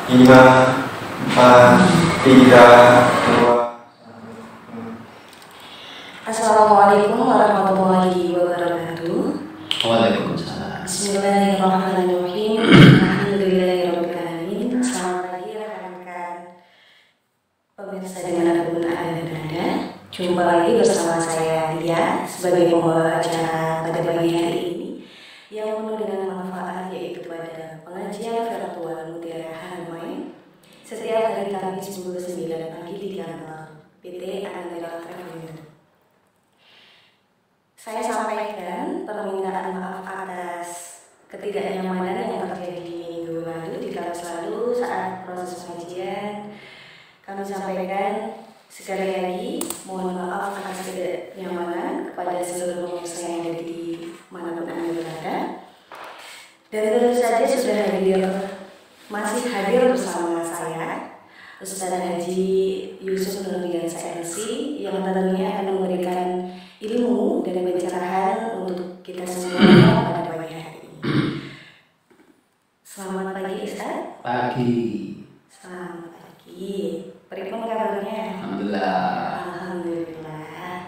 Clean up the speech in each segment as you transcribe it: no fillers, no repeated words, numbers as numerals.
5, 4, 3, 2. Assalamualaikum warahmatullahi wabarakatuh. Waalaikumsalam. Bismillahirrahmanirrahim. Alhamdulillahirabbil alamin. Selamat pagi rekan-rekan pemirsa dimanapun Anda berada. Jumpa lagi bersama saya Lia sebagai pembawa acara pada pagi hari ini yang penuh dengan manfaat, yaitu pada pengajian virtual Mutiara Haramain setiap hari Kamis pukul 9 pagi di kantor PT Ananda Travel. Saya sampaikan permintaan maaf atas ketidaknyamanan yang terjadi di minggu lalu dikala selalu saat proses pengajian. Kami sampaikan sekali lagi mohon maaf atas ketidaknyamanan kepada seluruh pemirsa yang ada di manapun Anda berada. Dan tentu saja masih hadir bersama saya Ustaz Haji Yusuf Nurdiansyah LC yang tentunya akan memberikan ilmu dan pencerahan untuk kita semua pada pagi hari ini. Selamat pagi Ustaz. Pagi. Selamat pagi. Bagaimana kabarnya? Alhamdulillah.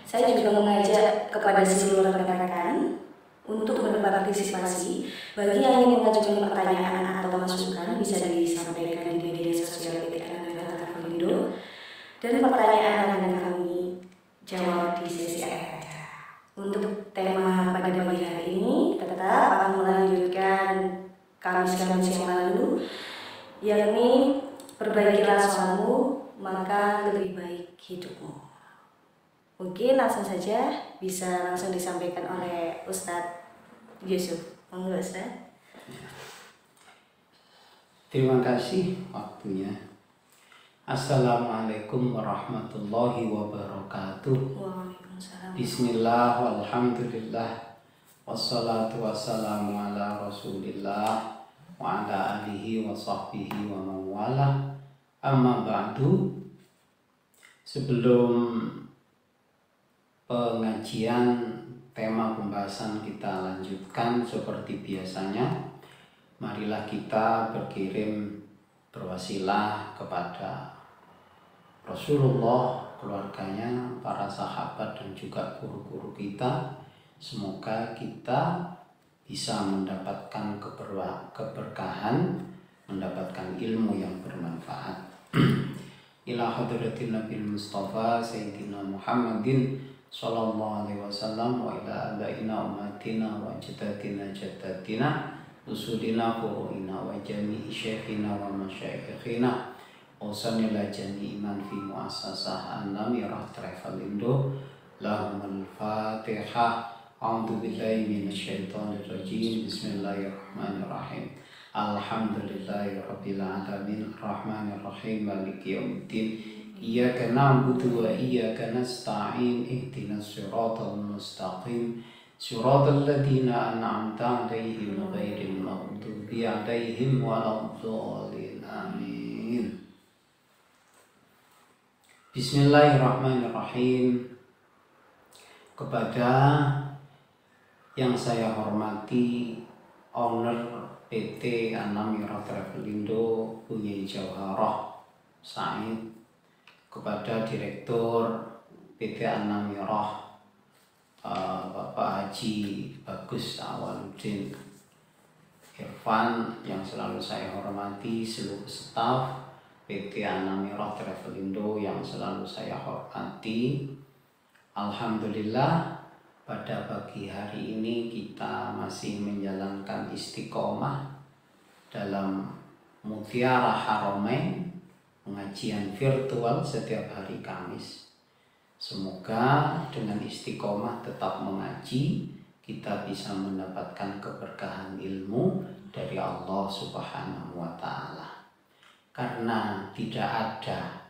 Saya juga mengajak kepada seluruh rekan-rekan untuk berpartisipasi. Bagi yang ingin mengajukan pertanyaan atau masukan bisa disampaikan di media sosial PT Ananda Travel. Dan pertanyaan akan kami jawab di sesi akhir. Untuk tema pada pagi hari ini tetap akan melanjutkan Kamis-Kamis yang lalu, yakni perbaikilah sholatmu maka lebih baik hidupmu. Mungkin langsung saja bisa langsung disampaikan oleh Ustadz Yusuf. Monggo Ustadz. Terima kasih waktunya. Assalamualaikum warahmatullahi wabarakatuh. Waalaikumsalam. Bismillah, walhamdulillah, wassalatu wassalamu ala rasulillah wa ala alihi wa sahbihi wa mawala. Amma ba'du. Sebelum pengajian tema pembahasan kita lanjutkan seperti biasanya, marilah kita berkirim berwasilah kepada Rasulullah, keluarganya, para sahabat dan juga guru-guru kita. Semoga kita bisa mendapatkan keberkahan, mendapatkan ilmu yang bermanfaat. Ila hadratin Nabi Mustafa Sayyidina Muhammadin sallallahu alaihi wasallam wa ila abaina umatina wa jaddatina usulina furu'ina wa jami'i syekhina wa masyaikhina usanila jami'iman fi muassasah An-Namirah Travel Indo. Lahumul Fatihah. A'udzu billahi minasyaitonir rajim. Bismillahirrahmanirrahim. Alhamdulillahirabbil alamin arrahmanir rahim maliki yaumiddin. Iyyaka na'budu wa iyyaka nasta'in. Ihdinas siratal mustaqim. Siratal ladzina an'amta 'alaihim ghairil maghdubi 'alaihim waladdallin. Amin. Bismillahirrahmanirrahim. Kepada yang saya hormati owner PT An-Namirah Travel Indo Bunyai Jauharah Said, kepada Direktur PT An-Namirah Bapak Haji Bagus Awaludin Irfan yang selalu saya hormati, seluruh staf PT An-Namirah Travel Indo yang selalu saya hormati. Alhamdulillah, pada pagi hari ini kita masih menjalankan istiqomah dalam Mutiara Haramain, pengajian virtual setiap hari Kamis. Semoga dengan istiqomah tetap mengaji, kita bisa mendapatkan keberkahan ilmu dari Allah Subhanahu wa Ta'ala. Karena tidak ada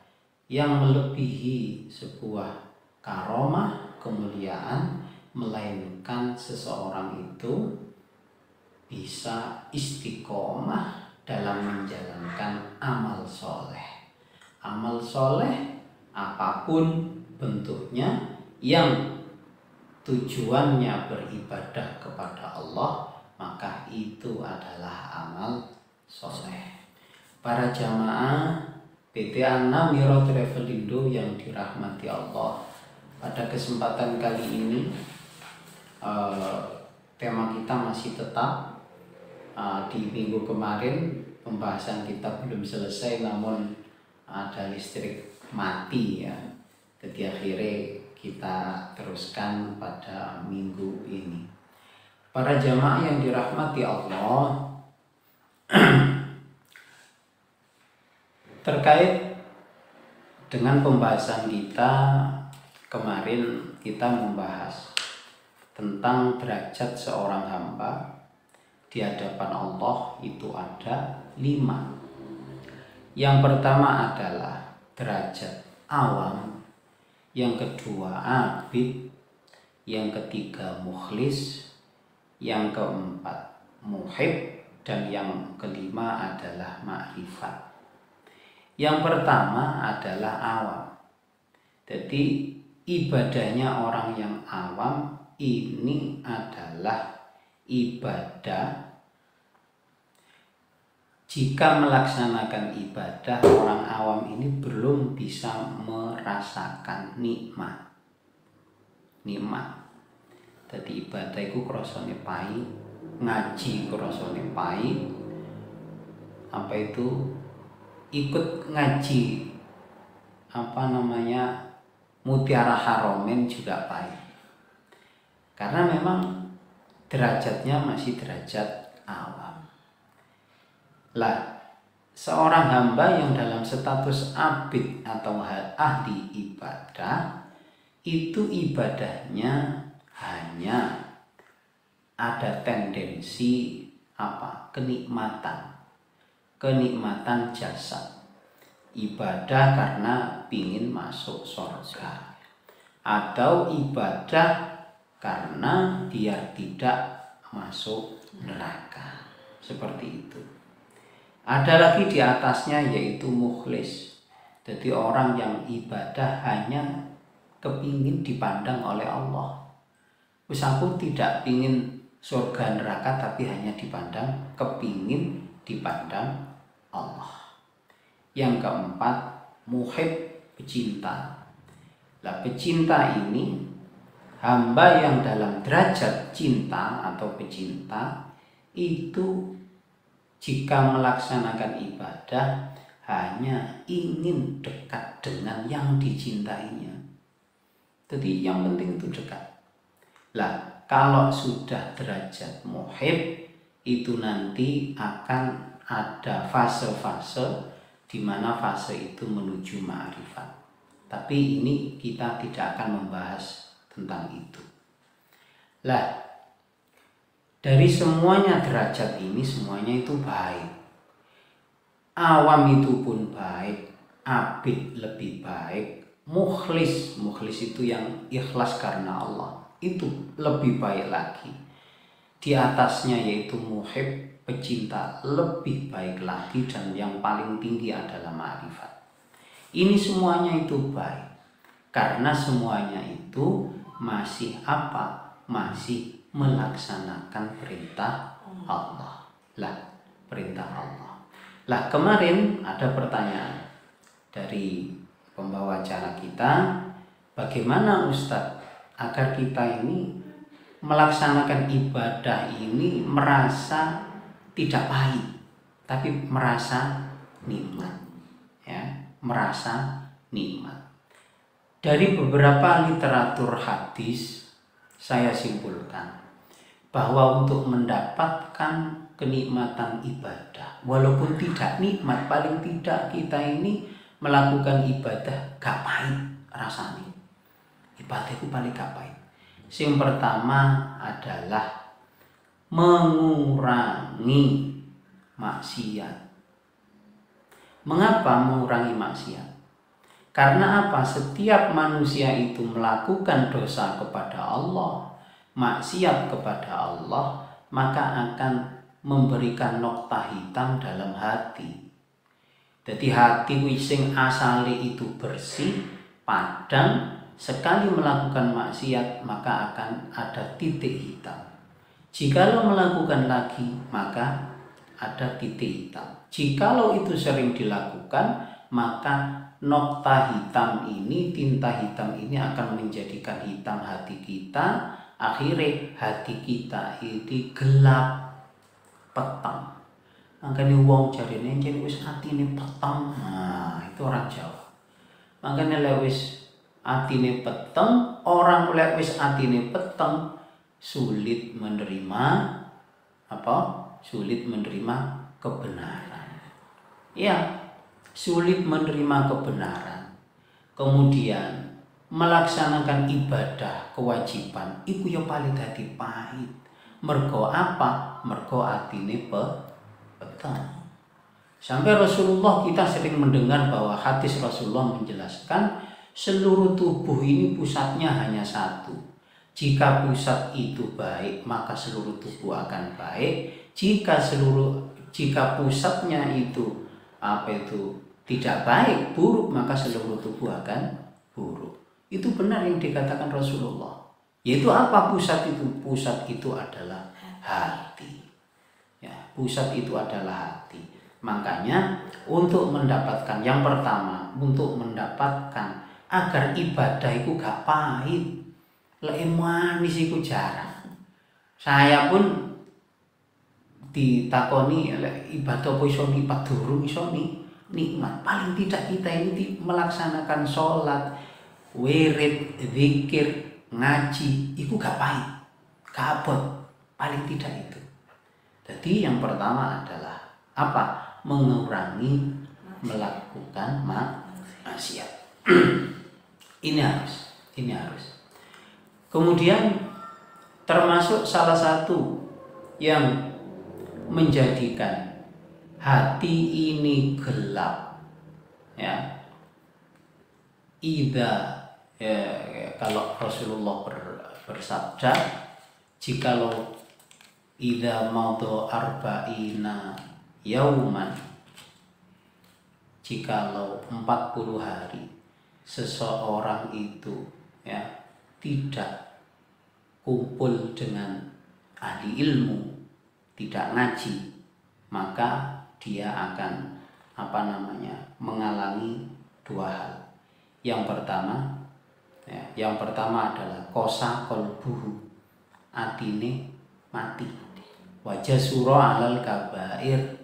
yang melebihi sebuah karomah, kemuliaan, melainkan seseorang itu bisa istiqomah dalam menjalankan amal soleh. Amal soleh apapun bentuknya yang tujuannya beribadah kepada Allah, maka itu adalah amal soleh. para jamaah PTA Namiro Travelindo yang dirahmati Allah. Pada kesempatan kali ini tema kita masih tetap di minggu kemarin pembahasan kita belum selesai, namun ada listrik mati ya. Jadi akhirnya kita teruskan pada minggu ini. Para jamaah yang dirahmati Allah, terkait dengan pembahasan kita kemarin, kita membahas tentang derajat seorang hamba di hadapan Allah itu ada 5. Yang pertama adalah derajat awam, yang kedua abid, yang ketiga mukhlis, yang keempat muhib, dan yang kelima adalah ma'rifat. Yang pertama adalah awam. Jadi ibadahnya orang yang awam ini adalah ibadah. Jika melaksanakan ibadah, orang awam ini belum bisa merasakan nikmat. Jadi ibadah itu krasane pahit, ngaji krasane pahit, apa itu ikut ngaji Mutiara Haromen juga pahit, karena memang derajatnya masih derajat awam. Lah, seorang hamba yang dalam status abid atau ahli ibadah itu ibadahnya hanya ada tendensi kenikmatan jasad, ibadah karena pingin masuk surga, atau ibadah karena biar tidak masuk neraka, seperti itu. Ada lagi di atasnya yaitu mukhlis. Jadi orang yang ibadah hanya kepingin dipandang oleh Allah. Aku tidak pingin surga neraka, tapi hanya kepingin dipandang Allah. Yang keempat muhib, pecinta. Lah, pecinta ini hamba yang dalam derajat cinta atau pecinta itu jika melaksanakan ibadah hanya ingin dekat dengan yang dicintainya. Jadi yang penting itu dekat. Lah, kalau sudah derajat muhib itu nanti akan ada fase-fase di mana fase itu menuju ma'rifat. Tapi ini kita tidak akan membahas tentang itu. Lah, dari semuanya derajat ini semuanya itu baik. Awam itu pun baik, abid lebih baik, mukhlis itu yang ikhlas karena Allah, itu lebih baik lagi. Di atasnya yaitu muhib, pecinta, lebih baik lagi, dan yang paling tinggi adalah ma'rifat. Ini semuanya itu baik karena semuanya itu masih masih melaksanakan perintah Allah. Perintah Allah. Kemarin ada pertanyaan dari pembawa acara kita, bagaimana Ustadz agar kita ini melaksanakan ibadah ini merasa tidak pahit, tapi merasa nikmat, ya, merasa nikmat. Dari beberapa literatur hadis saya simpulkan bahwa untuk mendapatkan kenikmatan ibadah, walaupun tidak nikmat, paling tidak kita ini melakukan ibadah gak pahit rasanya. Ibadah itu paling gak pahit. Yang pertama adalah mengurangi maksiat. Mengapa mengurangi maksiat? Karena apa? Setiap manusia itu melakukan dosa kepada Allah, maksiat kepada Allah, maka akan memberikan nokta hitam dalam hati. Jadi hati sing asale itu bersih, padang, sekali melakukan maksiat maka akan ada titik hitam. Jikalau melakukan lagi maka ada titik hitam. Jikalau itu sering dilakukan, maka nokta hitam ini, tinta hitam ini akan menjadikan hitam hati kita. Akhirnya hati kita itu gelap petang. Makanya wong jarine yen wis atine peteng. Nah, itu orang Jawa. Makanya lek wis atine peteng, orang lek wis atine peteng sulit menerima apa? Sulit menerima kebenaran. Ya, sulit menerima kebenaran. Kemudian melaksanakan ibadah kewajiban iku ya paling dadi pahit. Mergo apa? Mergo atine peteng. Sampai Rasulullah kita sering mendengar bahwa hadis Rasulullah menjelaskan seluruh tubuh ini pusatnya hanya satu. Jika pusat itu baik, maka seluruh tubuh akan baik. Jika pusatnya itu tidak baik, buruk, maka seluruh tubuh akan buruk. Itu benar yang dikatakan Rasulullah. Yaitu apa pusat itu? Pusat itu adalah hati. Ya, pusat itu adalah hati. Makanya untuk mendapatkan yang pertama, untuk mendapatkan agar ibadah itu gak pahit, lek manis itu jarang. Saya pun ditakoni lek ibadah apa iso nikmat durung iso nikmat. Paling tidak kita ini melaksanakan sholat, wirid, zikir, ngaji, itu gak pahit, gak abot. Paling tidak itu. Jadi yang pertama adalah apa? Mengurangi melakukan maksiat. Ini harus. Kemudian termasuk salah satu yang menjadikan hati ini gelap, ya. Kalau Rasulullah bersabda, jikalau idza madha arba'ina yauman, jikalau 40 hari seseorang itu ya tidak kumpul dengan ahli ilmu, tidak ngaji, maka dia akan mengalami dua hal. Yang pertama adalah kosa kolbuhu, atine mati, wajah surah alal kabair,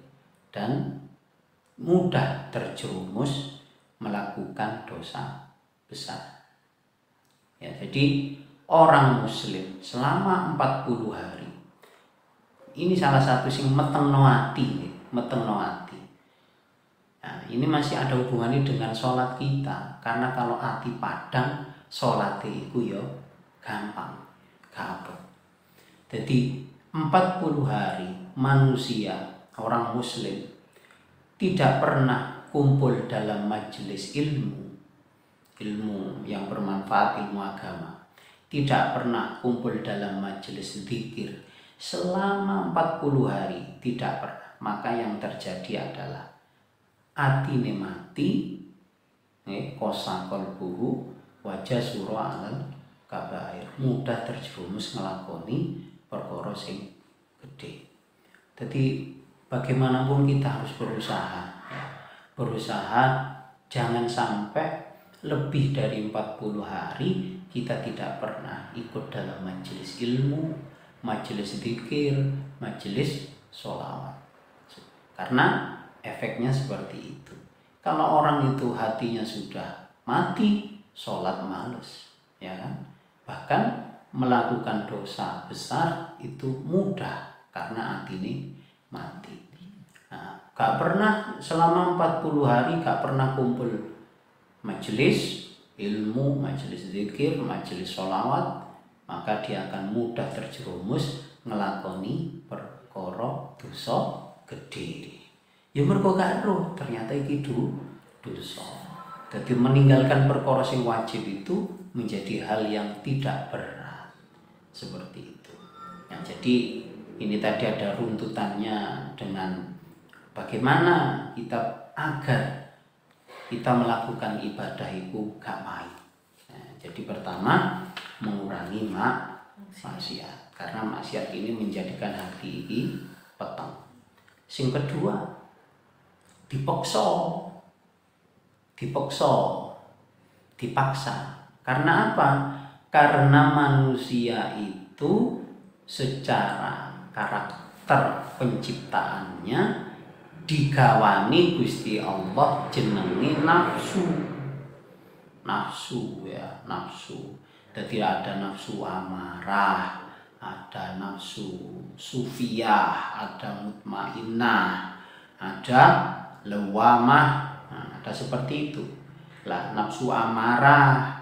dan mudah terjerumus melakukan dosa besar. Ya, jadi orang muslim selama 40 hari ini salah satu sing metengno ati. Nah, ini masih ada hubungannya dengan sholat kita, karena kalau hati padang sholat itu ya gampang, gampang. Jadi 40 hari manusia, orang muslim tidak pernah kumpul dalam majelis ilmu yang bermanfaat, ilmu agama, tidak pernah kumpul dalam majelis zikir selama 40 hari, tidak pernah. Maka yang terjadi adalah atine mati, kosa kolbuhu, wajah surah alal kabair, mudah terjerumus ngelakoni perkara sing gede. Jadi bagaimanapun kita harus berusaha jangan sampai lebih dari 40 hari kita tidak pernah ikut dalam majelis ilmu, majelis zikir, majelis sholawat. Karena efeknya seperti itu. Kalau orang itu hatinya sudah mati, sholat males, ya kan? Bahkan melakukan dosa besar itu mudah karena hati ini mati. Nah, gak pernah selama 40 hari gak pernah kumpul majelis ilmu, majelis zikir, majelis sholawat, maka dia akan mudah terjerumus ngelakoni perkara dosa gede. Ya mergo gak roh ternyata iki dosa. Jadi meninggalkan perkara sing wajib itu menjadi hal yang tidak berat. Seperti itu. Nah, jadi ini tadi ada runtutannya dengan bagaimana kita agar kita melakukan ibadah itu gak pahit. Nah, jadi pertama mengurangi maksiat, karena maksiat ini menjadikan hati ini peteng. Sing kedua, dipaksa. Karena apa? Karena manusia itu secara karakter penciptaannya digawani Gusti Allah jenenge nafsu. Jadi ada nafsu amarah, ada nafsu sufiyah, ada mutmainnah, ada lawamah, ada seperti itu. Lah nafsu amarah,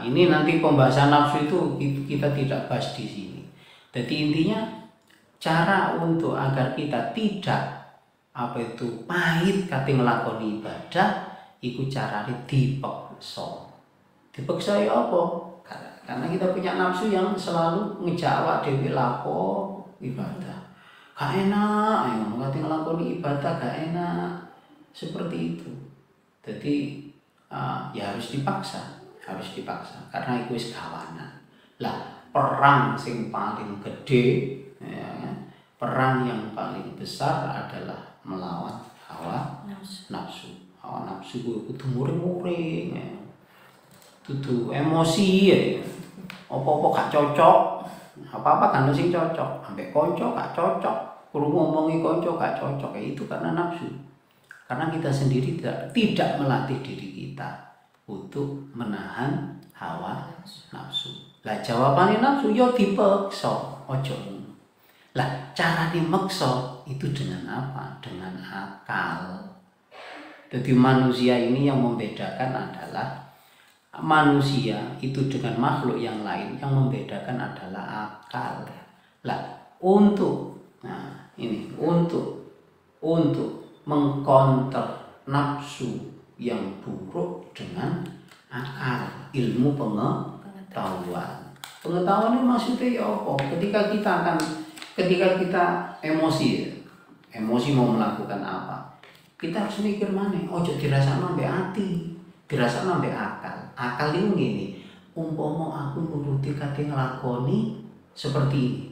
ini nanti pembahasan nafsu itu kita tidak bahas di sini. Jadi intinya cara untuk agar kita tidak pahit kate nglakoni ibadah iku carane dipaksa. Dipaksa ya apa? Karena kita punya nafsu yang selalu ngejak awak dhewe lapo ibadah. Gak enak, ayo kate nglakoni ibadah gak enak. Seperti itu. Jadi ya harus dipaksa karena itu wis kawanan. Lah perang sing paling gede ya, perang yang paling besar adalah melawan hawa nafsu. Hawa nafsu kudu muring-muring ya. Dudu emosi ya. Apa-apa gak cocok. Apa-apa kan sing cocok, ambek kanca gak cocok. Kudu ngomongi kanca gak cocok ya, itu karena nafsu. Karena kita sendiri tidak melatih diri kita untuk menahan hawa nafsu. Lah jawabannya nafsu yo dipaksa, ojo. Lah cara dimaksa itu dengan apa? Dengan akal. Jadi manusia ini yang membedakan adalah manusia itu dengan makhluk yang lain, yang membedakan adalah akal. Lah untuk mengkonter nafsu yang buruk dengan akal, ilmu pengetahuan. Pengetahuan ini maksudnya ya apa? Ketika kita emosi mau melakukan apa, kita harus mikir mana? Ojo dirasakno mbek ati, dirasakno mbek akal. Akal ini ngene, umpama aku nuruti kate nglakoni seperti ini,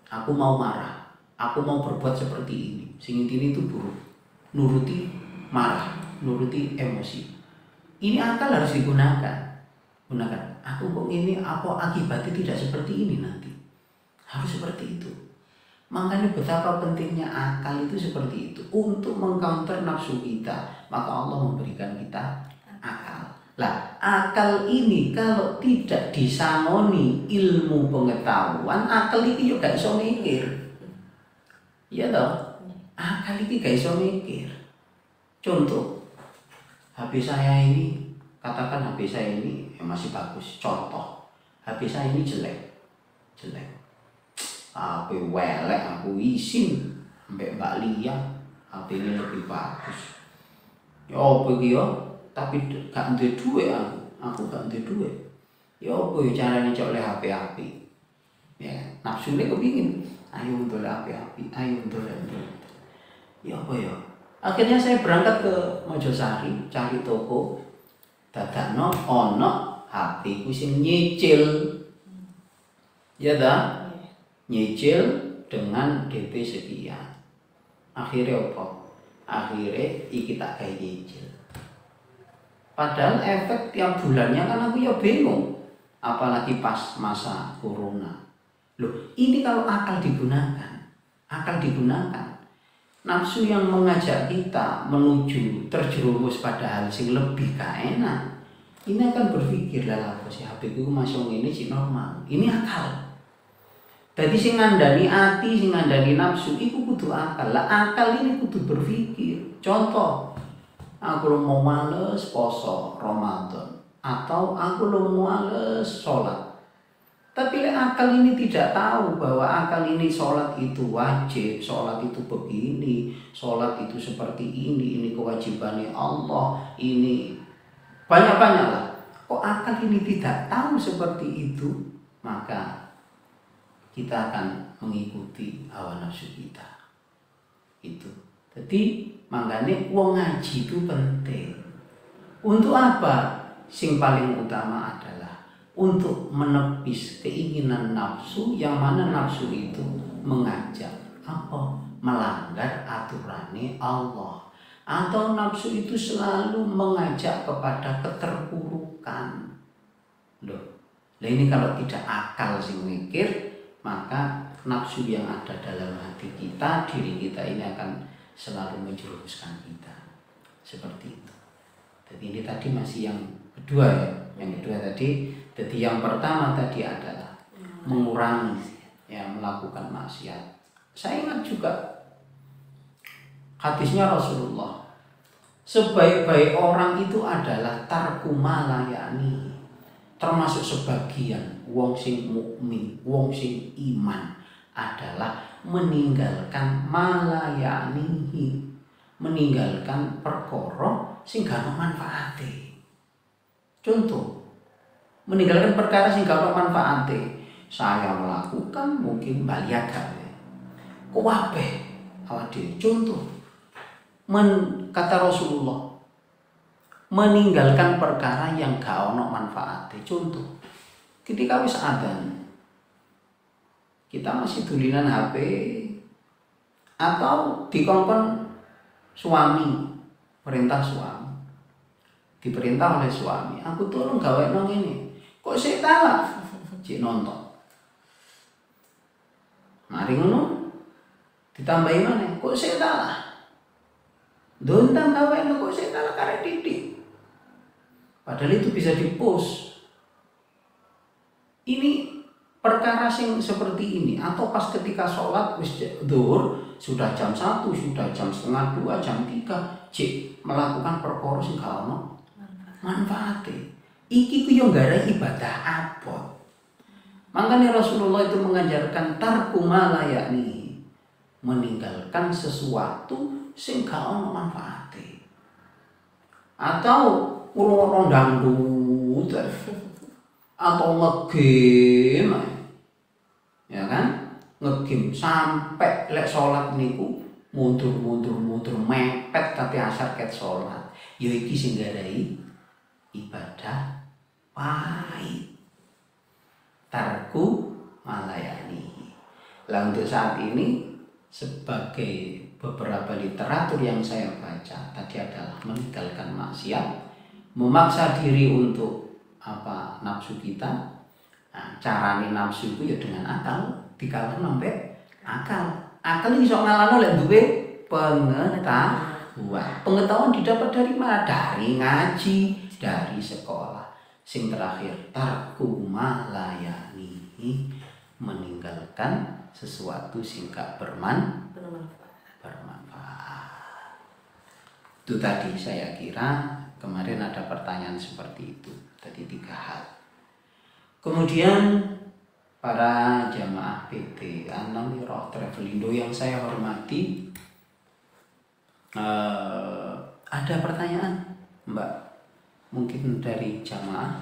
aku mau marah, aku mau berbuat seperti ini, sing intine itu buruk. Nuruti marah, nuruti emosi. Ini akal harus digunakan. Aku kok ini apa akibatnya tidak seperti ini nanti. Harus seperti itu. Makanya betapa pentingnya akal itu seperti itu untuk mengcounter nafsu kita. Maka Allah memberikan kita akal. Lah, akal ini kalau tidak disangoni ilmu pengetahuan, akal ini juga gak iso mikir. Iya toh? Akal ini gak iso mikir. Contoh, HP saya ini, katakan HP saya ini masih bagus. Contoh, HP saya ini jelek. HP welek, aku isin mbak Lia, HP ini lebih bagus. Ya apa iki yo? Tapi gak duwe duit aku gak duwe duit. Ya apa yo carane cok oleh HP. Ya, nafsune kepingin, ayo ndolek HP, ayo ndolek. Ya apa ya? Akhirnya saya berangkat ke Mojosari, cari toko. Dadakno ono HP ku sing nyicil. Ya ta? Nyicil dengan DP sekian. Akhirnya apa? Akhirnya iki tak gawe nyicil. Padahal efek tiap bulannya kan aku ya bingung. Apalagi pas masa corona. Loh, ini kalau akal digunakan. Nafsu yang mengajak kita menuju terjerumus pada hal yang lebih gak enak. Ini akan berpikir lah apa sih HP ku masuk ini sih normal. Ini akal. Jadi sing ngandani ati, sing ngandani nafsu iku kudu akal. Lah akal ini kudu berpikir. Contoh, aku mau males poso Ramadan atau aku mau males sholat. Tapi akal ini tidak tahu bahwa akal ini sholat itu wajib, sholat itu begini, sholat itu seperti ini kewajibannya Allah, ini banyak-banyak lah. Kok akal ini tidak tahu seperti itu, maka kita akan mengikuti hawa nafsu kita. Itu. Jadi makanya wong ngaji itu penting. Untuk apa? Sing paling utama adalah untuk menepis keinginan nafsu, yang mana nafsu itu mengajak apa? Melanggar Allah, atau nafsu itu selalu mengajak kepada keterpurukan. Loh, nah ini kalau tidak akal sing mikir, maka nafsu yang ada dalam hati kita, diri kita ini akan selalu menjerumuskan kita. Seperti itu. Jadi ini tadi masih yang kedua ya. Yang kedua tadi, jadi yang pertama tadi adalah mengurangi ya, melakukan maksiat. Saya ingat juga hadisnya Rasulullah, sebaik-baik orang itu adalah tarku ma la ya'ni. Termasuk sebagian wong sing mukmin, wong sing iman adalah meninggalkan ma la ya'nihi, meninggalkan perkara sing gak ono manfaate. Contoh, meninggalkan perkara sing gak ono manfaate. Saya melakukan mungkin baliaga. Kuwabe awak dhewe. Contoh, kata Rasulullah, meninggalkan perkara yang gak ono manfaate. Contoh, ketika wis adzan kita masih dulinan HP atau dikongkon suami, perintah suami, diperintah oleh suami, aku tolong gawe nang ini, kok saya kalah cik nonton. Mari ngono ditambahi mana? Kok saya kalah? Dontang gawe kok saya kalah karek titik. Padahal itu bisa di-post. Ini perkara sing seperti ini, atau pas ketika sholat wis zuhur sudah jam 1, sudah jam setengah 2, jam 3, cik melakukan perkara sing gak ono manfaate. Iki ku yo gara ibadah abot. Makanya Rasulullah itu mengajarkan tarku ma la ya'ni, meninggalkan sesuatu sing gak ono manfaate. Atau urung dangdut atau ngegame, ya kan, ngegame sampai lek sholat niku mundur mepet tapi asar ket sholat. Ya iki sing garai ibadah pahit, tarku malayani. Lah untuk saat ini sebagai beberapa literatur yang saya baca tadi adalah meninggalkan maksiat, memaksa diri untuk apa nafsu kita. Nah, carane nafsu itu ya dengan akal, dikalahkan sampai akal. Akal ini iso ngalahno lek duwe pengetahuan. Pengetahuan didapat dari mana? Dari ngaji, dari sekolah. Sing terakhir tarku malayani, meninggalkan sesuatu sing gak bermanfaat. Itu tadi saya kira kemarin ada pertanyaan seperti itu. Tadi 3 hal. Kemudian para jamaah PT An-Namirah Travelindo yang saya hormati, ada pertanyaan Mbak? Mungkin dari jamaah?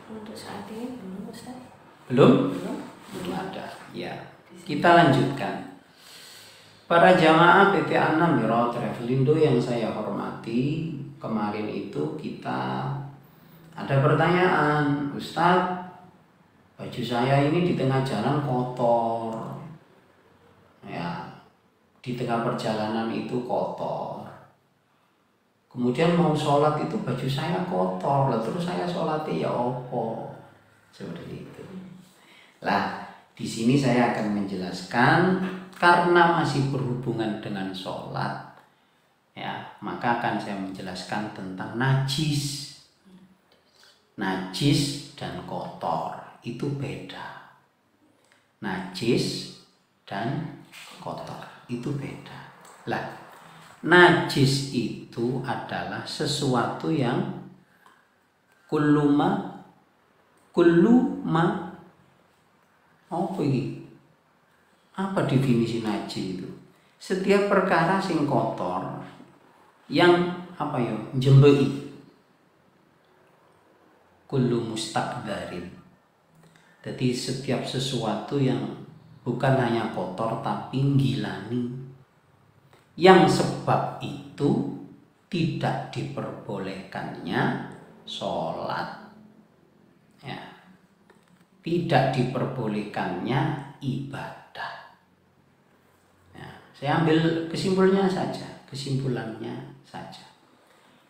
Untuk saat ini belum, Ustaz. Belum ada. Ya, kita lanjutkan. Para jamaah PT An-Namirah Travelindo yang saya hormati, kemarin itu kita ada pertanyaan, Ustadz, baju saya ini di tengah jalan kotor, ya, di tengah perjalanan itu kotor. Kemudian mau sholat itu baju saya kotor, lah terus saya sholatnya ya opo, seperti itu. Lah, di sini saya akan menjelaskan karena masih berhubungan dengan sholat, ya, maka akan saya menjelaskan tentang najis. Najis dan kotor itu beda. Najis dan kotor itu beda. Lah, najis itu adalah sesuatu yang kullu ma apa ini? Apa definisi najis itu? Setiap perkara sing kotor yang apa ya? Jembei. Kullu mustaqdarin. Jadi setiap sesuatu yang bukan hanya kotor tapi ngilani, yang sebab itu tidak diperbolehkannya sholat, ya, tidak diperbolehkannya ibadah, ya, Saya ambil kesimpulannya saja.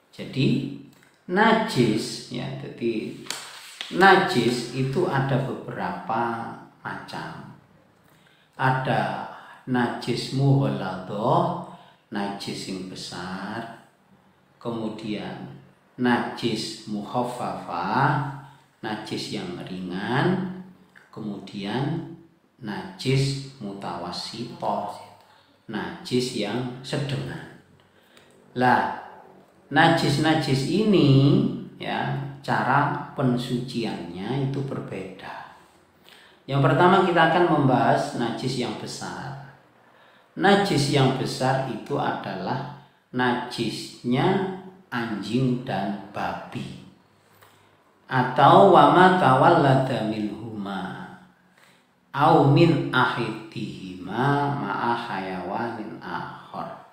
Jadi najis ya, jadi najis itu ada beberapa macam. Ada najis mughaladah, najis yang besar, kemudian najis mukhaffafah, najis yang ringan, kemudian najis mutawassithah, najis yang sedang. Lah, najis-najis ini ya, cara pensuciannya itu berbeda. Yang pertama kita akan membahas najis yang besar. Najis yang besar itu adalah najisnya anjing dan babi, atau wama tawallada minhuma au min ahidihima ma'a hayawanin akhar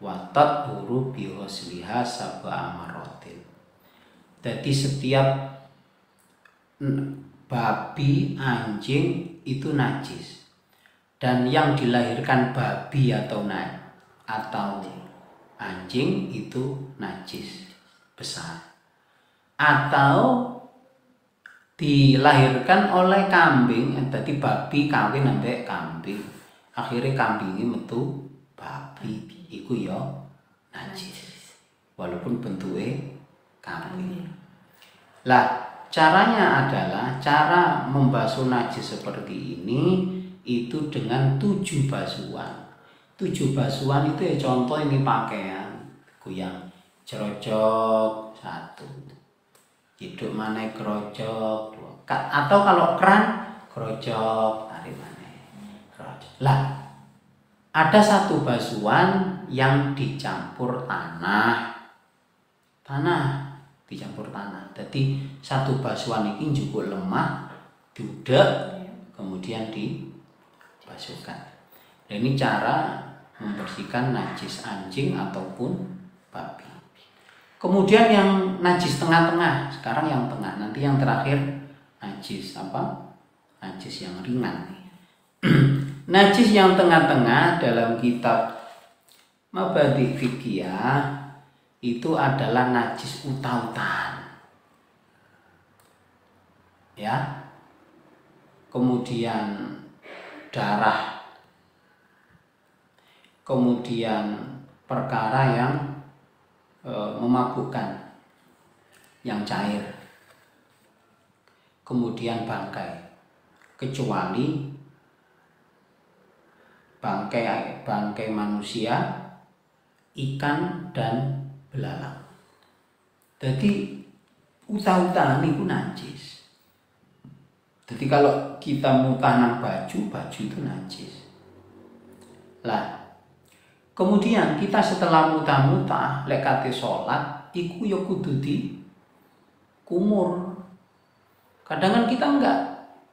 wa tadhuru bi ghusliha sab'a maratin. Jadi setiap babi, anjing itu najis, dan yang dilahirkan babi atau anjing itu najis besar, atau dilahirkan oleh kambing. Jadi babi kawin sampai kambing, akhirnya kambingnya metu babi, iku ya najis walaupun bentuknya kambing. Lah, caranya adalah cara membasuh najis seperti ini itu dengan 7 basuhan. 7 basuhan itu ya, contoh ini pakaian, goyang cerocok 1, hidup mana kerocok 2, atau kalau keran kerocok tarik mana kerocok. Lah, ada 1 basuhan yang dicampur tanah dicampur tanah. Jadi 1 basuhan ini juga lemah dudek kemudian dibasuhkan. Dan ini cara membersihkan najis anjing ataupun babi. Kemudian yang najis tengah-tengah, sekarang yang tengah, nanti yang terakhir najis apa? Najis yang ringan. Najis yang tengah-tengah dalam kitab Mabadi' Fiqhiyah itu adalah najis uta-utaan. Ya. Kemudian darah. Kemudian perkara yang memabukkan, yang cair. Kemudian bangkai. Kecuali bangkai manusia, ikan dan belalang. Jadi uta-utaan itu najis. Jadi kalau kita mutah nang baju itu najis. Lah, kemudian kita setelah mutah-mutah lek kate salat iku ya kudu di kumur. Kadang kan kita enggak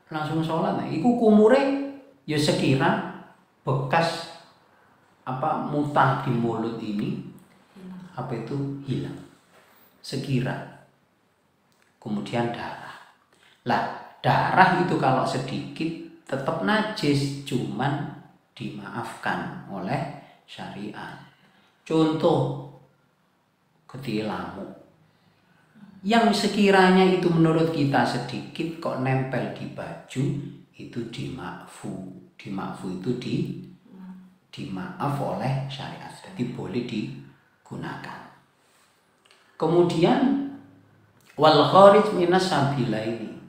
langsung salat, iku kumure ya sekira bekas mutah di mulut ini hilang sekira. Kemudian darah. Lah, darah itu kalau sedikit tetap najis, cuman dimaafkan oleh syariat. Contoh ketilamu yang sekiranya itu menurut kita sedikit kok nempel di baju, itu dimakfu itu dimaaf oleh syariat, jadi boleh digunakan. Kemudian wal kharij minas sabilaini,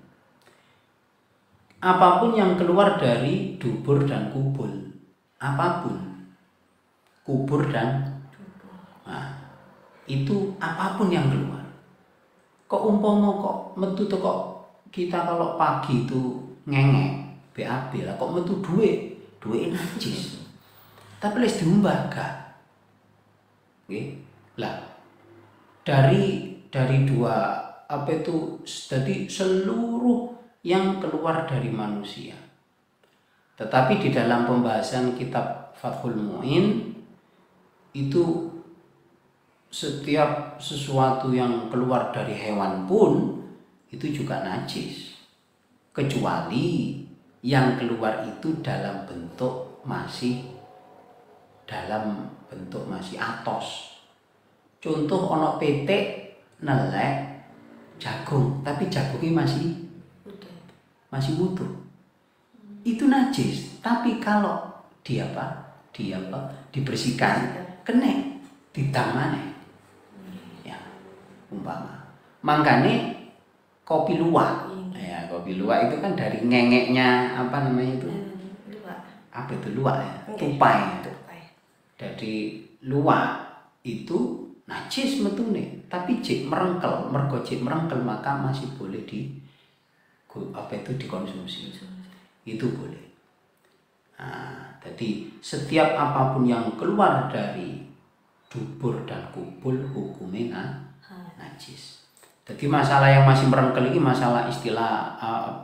apapun yang keluar dari dubur dan kubul, apapun kubur dan itu apapun yang keluar. Kok umpama kok metu kok kita kalau pagi itu ngengek BAB lah, kok metu duit najis. Tapi les diumbah gak? Nggih. Lah, dari 2 jadi seluruh yang keluar dari manusia. Tetapi di dalam pembahasan kitab Fathul Mu'in itu setiap sesuatu yang keluar dari hewan pun itu juga najis, kecuali yang keluar itu dalam bentuk masih dalam bentuk masih atos. Contoh ono petik nelek jagung, tapi jagungnya masih utuh. Itu najis. Tapi kalau dibersihkan, kena ditamane. Ya, umpama. Makanya kopi luwak. Ya, kopi luwak itu kan dari ngengeknya apa namanya itu? Luwak. Apa itu luwak ya? Tupai. Jadi luwak itu najis metune, tapi jek merengkel, mergo jek merengkel maka masih boleh dikonsumsi. Itu boleh. Nah, jadi setiap apapun yang keluar dari dubur dan kubul hukumnya najis. Jadi masalah yang masih merengkel ini masalah istilah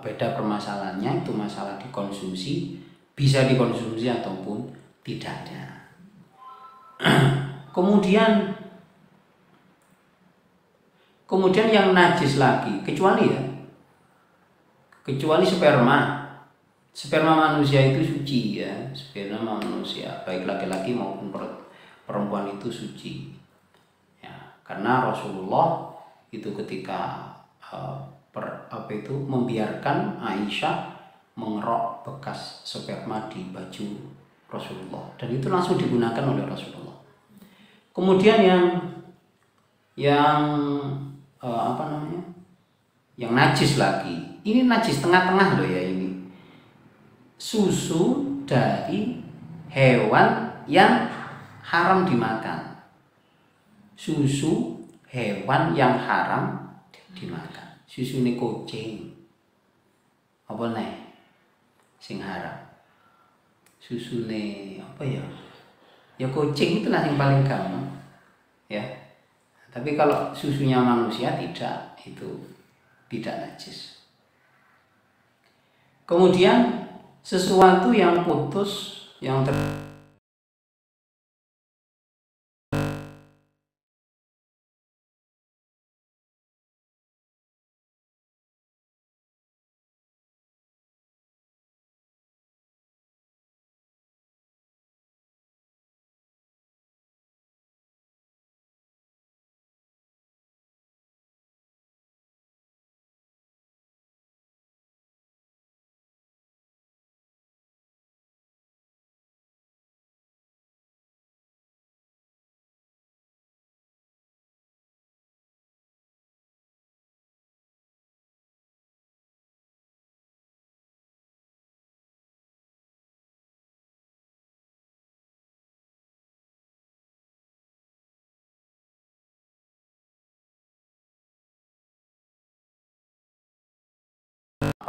beda permasalahannya, itu masalah dikonsumsi, bisa dikonsumsi ataupun tidak ada. Kemudian yang najis lagi, kecuali sperma manusia itu suci ya, sperma manusia baik laki-laki maupun perempuan itu suci ya, karena Rasulullah itu ketika membiarkan Aisyah mengerok bekas sperma di baju Rasulullah, dan itu langsung digunakan oleh Rasulullah. Kemudian yang yang najis lagi, ini najis tengah-tengah loh ya, ini susu dari hewan yang haram dimakan. Susu hewan yang haram dimakan. Susu ini kucing apa nih sing haram? Susu ini apa ya? Ya kucing itu yang paling gampang ya. Tapi kalau susunya manusia tidak, itu tidak najis. Kemudian sesuatu yang putus, yang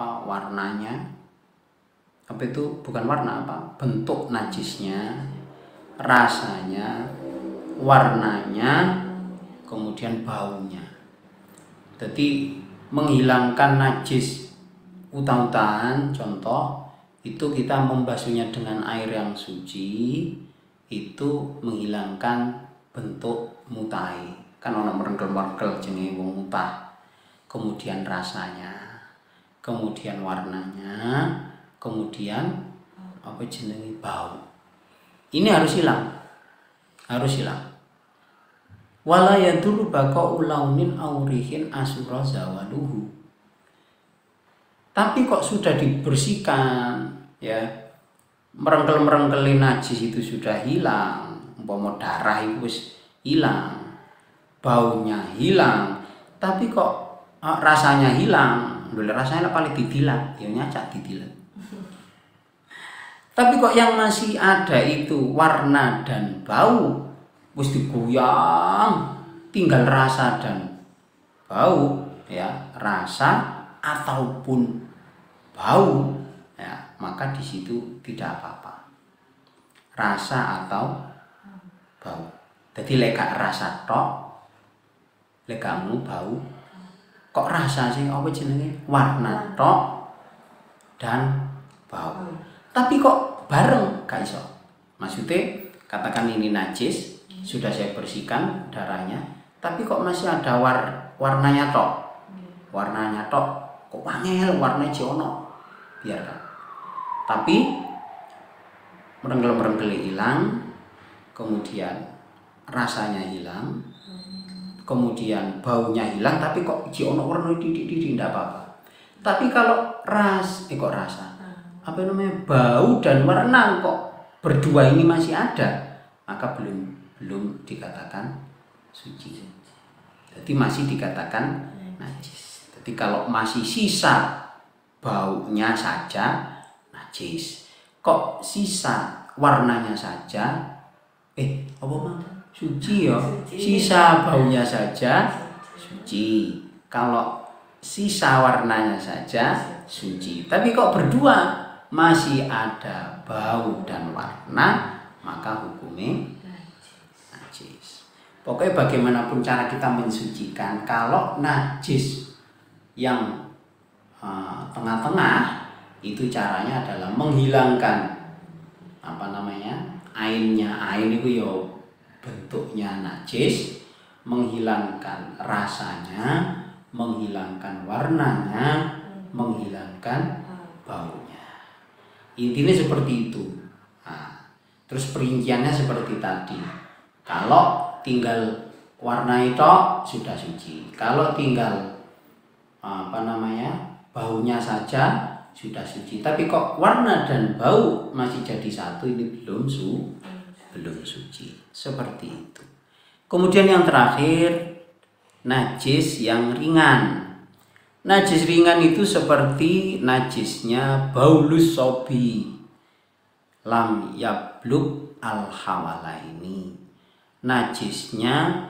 warnanya, bukan warna, bentuk najisnya, rasanya, warnanya, kemudian baunya. Jadi menghilangkan najis utang-utangan, contoh itu kita membasuhnya dengan air yang suci, itu menghilangkan bentuk mutai. Kan orang merengkel-merengkel jenenge wong mutah. Kemudian rasanya, kemudian warnanya, kemudian bau. Ini harus hilang. Wala yadurru baqa'u launin aurihin asura zawaluhu. Tapi kok sudah dibersihkan ya, merengkel-merengkelin najis itu sudah hilang, umpama darah itu hilang, baunya hilang, tapi kok rasanya hilang. Dulu rasanya paling didilat, ya nyacak didilat. Tapi kok yang masih ada itu warna dan bau, wis digoyang, tinggal rasa dan bau ya, rasa ataupun bau ya, maka di situ tidak apa-apa. Rasa atau bau. Jadi lek gak rasa tok, lek kamu bau, kok rasa sih apa jenenge? Warna tok dan bau. Tapi kok bareng gak iso. Maksudnya katakan ini najis, sudah saya bersihkan darahnya, tapi kok masih ada warnanya tok. Warnanya tok, kok wangel warnanya jono. Biarkan. Tapi merengkel-merengkel hilang, kemudian rasanya hilang, kemudian baunya hilang, tapi kok ono warna titik-titik tidak apa-apa. Tapi kalau bau dan warna kok berdua ini masih ada, maka belum dikatakan suci. Jadi masih dikatakan najis. Jadi kalau masih sisa baunya saja najis. Kok sisa warnanya saja suci ya. Sisa baunya saja suci. Kalau sisa warnanya saja suci. Tapi kok berdua masih ada bau dan warna, maka hukumnya najis. Pokoknya bagaimanapun cara kita mensucikan, kalau najis yang tengah-tengah itu caranya adalah menghilangkan ainnya. Ain itu ya bentuknya najis, menghilangkan rasanya, menghilangkan warnanya, menghilangkan baunya. Intinya seperti itu. Terus perinciannya seperti tadi. Kalau tinggal warna itu sudah suci. Kalau tinggal baunya saja sudah suci. Tapi kok warna dan bau masih jadi satu, ini belum suci. Seperti itu. Kemudian yang terakhir, najis yang ringan. Najis ringan itu seperti najisnya baulus sobi lam yablug al-hawalaini. Najisnya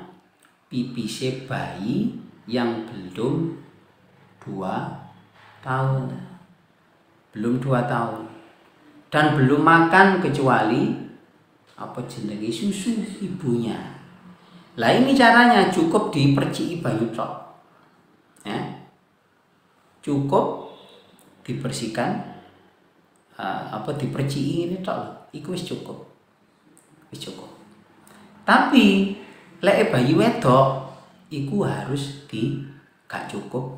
pipis bayi yang belum 2 tahun. Belum 2 tahun. Dan belum makan kecuali susu ibunya. Lah ini caranya cukup diperciki banyu tok. Ya. Cukup dibersihkan diperciki ini tok. Iku wis cukup. Tapi lek bayi wedok iku harus gak cukup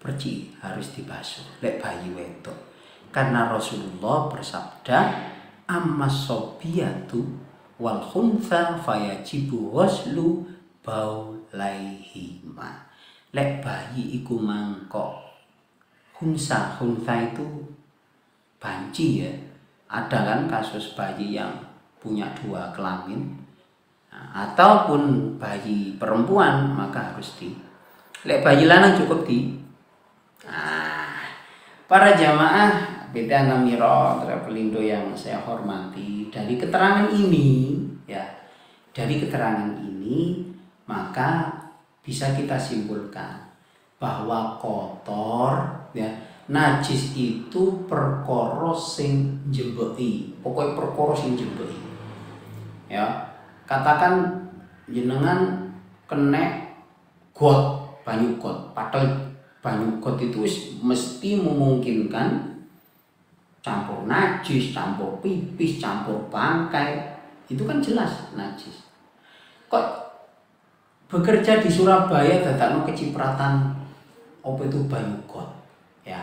perci, harus dibasuh lek bayi wedok. Karena Rasulullah bersabda, ammas sobiyatu wal khuntha fayajibu ghuslu baulaihima. Lek bayi iku mangkok khunsa itu banci ya. Ada kan kasus bayi yang punya 2 kelamin, ataupun bayi perempuan, maka harus lek bayi lanang cukup para jamaah beda namiro Trapelindo yang saya hormati, dari keterangan ini maka bisa kita simpulkan bahwa kotor ya, najis itu perkara sing njembeki. Pokoknya perkara sing njembeki. Ya, katakan jenengan kena banyu got, padahal banyu got itu mesti memungkinkan campur najis, campur pipis, campur bangkai, itu kan jelas najis. Kok bekerja di Surabaya dadakno kecipratan banyu got, ya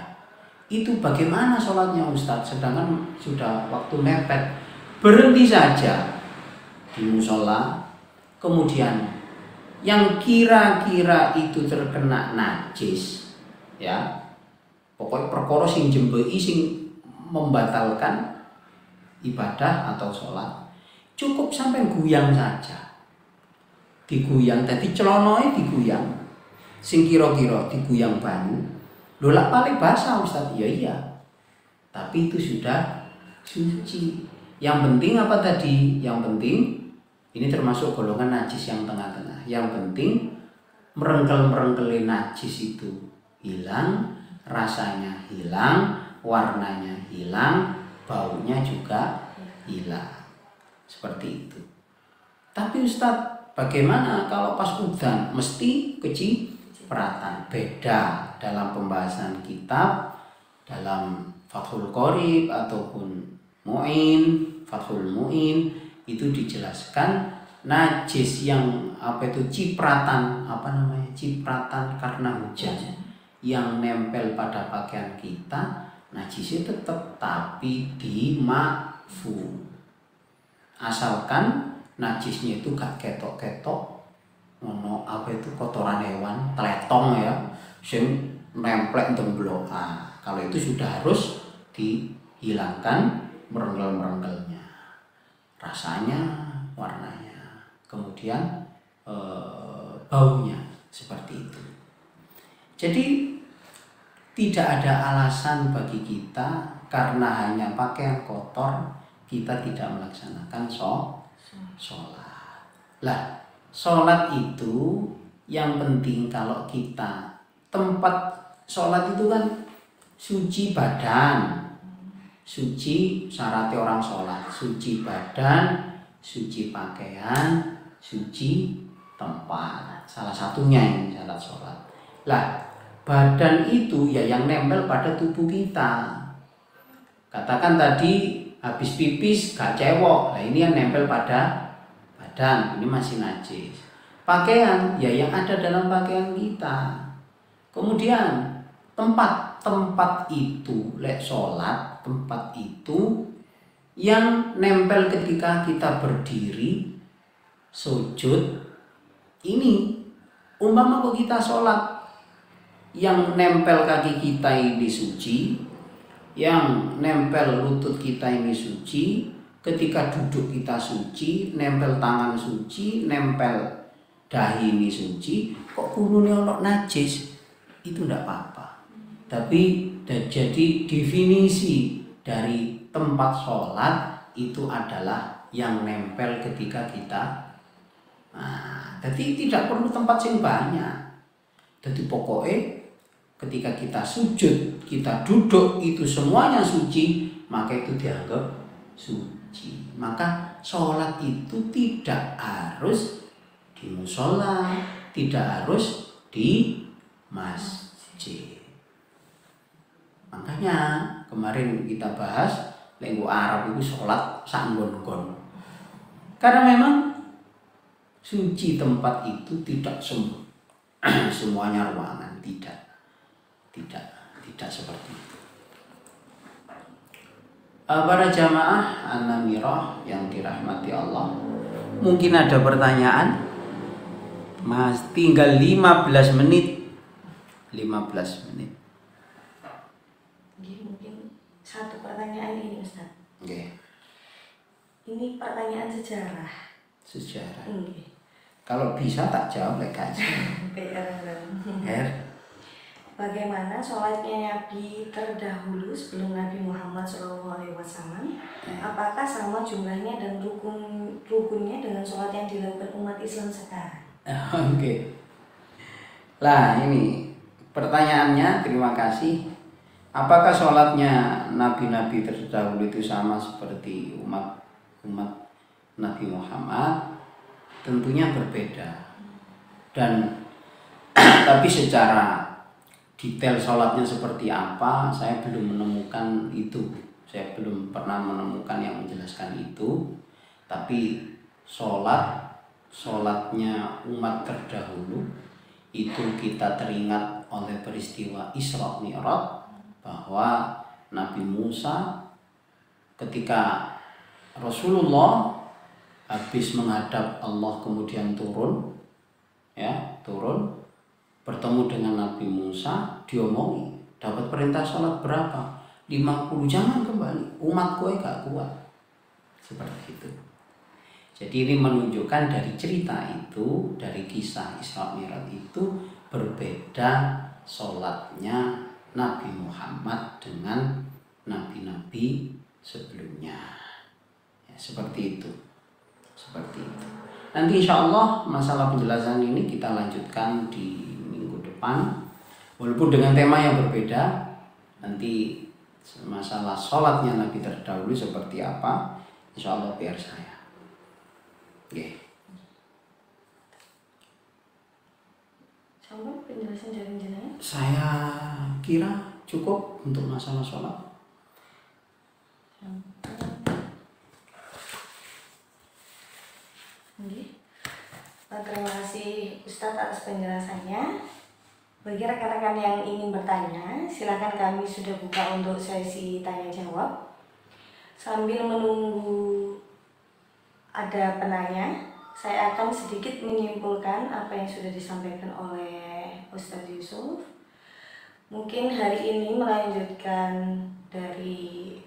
itu bagaimana sholatnya Ustadz? Sedangkan sudah waktu mepet, berhenti saja di musola, kemudian yang kira-kira itu terkena najis, ya pokoknya perkara sing jembeki sing membatalkan ibadah atau sholat, cukup sampai guyang saja, diguyang, jadi celonoe diguyang, sing kira-kira diguyang banyu, lolak paling basah Ustadz, iya, tapi itu sudah suci. Yang penting apa tadi? Yang penting ini termasuk golongan najis yang tengah-tengah. Yang penting merengkel-merengkel najis itu hilang, rasanya hilang, warnanya hilang, baunya juga hilang. Seperti itu. Tapi Ustadz, bagaimana kalau pas udan mesti kecipratan? Beda dalam pembahasan kitab, dalam Fathul Qorib ataupun Fathul Mu'in itu dijelaskan najis yang cipratan karena hujan yang nempel pada pakaian kita, najisnya tetap tapi dimakfu, asalkan najisnya itu gak ketok-ketok ngono apa itu kotoran hewan teletong ya sing nemplek ndemblok. Kalau itu sudah harus dihilangkan merengkel-merengkelnya, rasanya, warnanya, kemudian baunya seperti itu. Jadi tidak ada alasan bagi kita karena hanya pakaian kotor kita tidak melaksanakan sholat. Lah, sholat itu yang penting kalau kita tempat sholat itu kan suci badan, suci syaratnya orang sholat, suci badan, suci pakaian, suci tempat. Salah satunya ini syarat sholat. Lah, badan itu ya yang nempel pada tubuh kita. Katakan tadi habis pipis gak cewok, nah ini yang nempel pada badan, ini masih najis. Pakaian ya yang ada dalam pakaian kita. Kemudian tempat itu lek sholat, tempat itu yang nempel ketika kita berdiri sujud. Ini umpama kok kita sholat, yang nempel kaki kita ini suci, yang nempel lutut kita ini suci, ketika duduk kita suci, nempel tangan suci, nempel dahi ini suci, kok kulune ono najis, itu tidak apa-apa. Tapi jadi definisi dari tempat sholat itu adalah yang nempel ketika kita. Jadi tidak perlu tempat yang banyak. Jadi pokoknya ketika kita sujud, kita duduk itu semuanya suci, maka itu dianggap suci. Maka sholat itu tidak harus di musola, tidak harus di masjid. Makanya kemarin kita bahas lenggo Arab itu sholat sanggon-gon. Karena memang suci tempat itu tidak semuanya ruangan, tidak seperti itu. Para jamaah An-Namirah yang dirahmati Allah, mungkin ada pertanyaan? Mas, tinggal 15 menit. 15 menit. Mungkin satu pertanyaan ini Ustaz. Oke. Ini pertanyaan sejarah. Sejarah. Okay. Kalau bisa tak jawab lek aja. Bagaimana sholatnya Nabi terdahulu sebelum Nabi Muhammad SAW? Apakah sama jumlahnya dan rukunnya dengan sholat yang dilakukan umat Islam sekarang? Oke. Lah ini pertanyaannya, terima kasih. Apakah sholatnya nabi-nabi terdahulu itu sama seperti umat Nabi Muhammad? Tentunya berbeda. Dan tapi secara detail sholatnya seperti apa, saya belum menemukan itu. Saya belum pernah menemukan yang menjelaskan itu. Tapi sholatnya umat terdahulu itu kita teringat oleh peristiwa Isra Mi'raj, bahwa Nabi Musa ketika Rasulullah habis menghadap Allah kemudian turun bertemu dengan Nabi Musa, diomongi dapat perintah sholat berapa? 50, jangan kembali, umat gue gak kuat. Seperti itu. Jadi ini menunjukkan dari cerita itu, dari kisah Isra Mi'raj itu berbeda sholatnya Nabi Muhammad dengan nabi-nabi sebelumnya. Ya, seperti itu. Nanti insya Allah masalah penjelasan ini kita lanjutkan di minggu depan, walaupun dengan tema yang berbeda. Nanti masalah sholatnya Nabi terdahulu seperti apa, insya Allah biar saya. Okay. Sampai penjelasan dari jenayah? Saya kira cukup untuk masalah sholat. Terima kasih Ustadz atas penjelasannya. Bagi rekan-rekan yang ingin bertanya, silakan, kami sudah buka untuk sesi tanya jawab. Sambil menunggu ada penanya, saya akan sedikit menyimpulkan apa yang sudah disampaikan oleh Ustadz Yusuf. Mungkin hari ini melanjutkan dari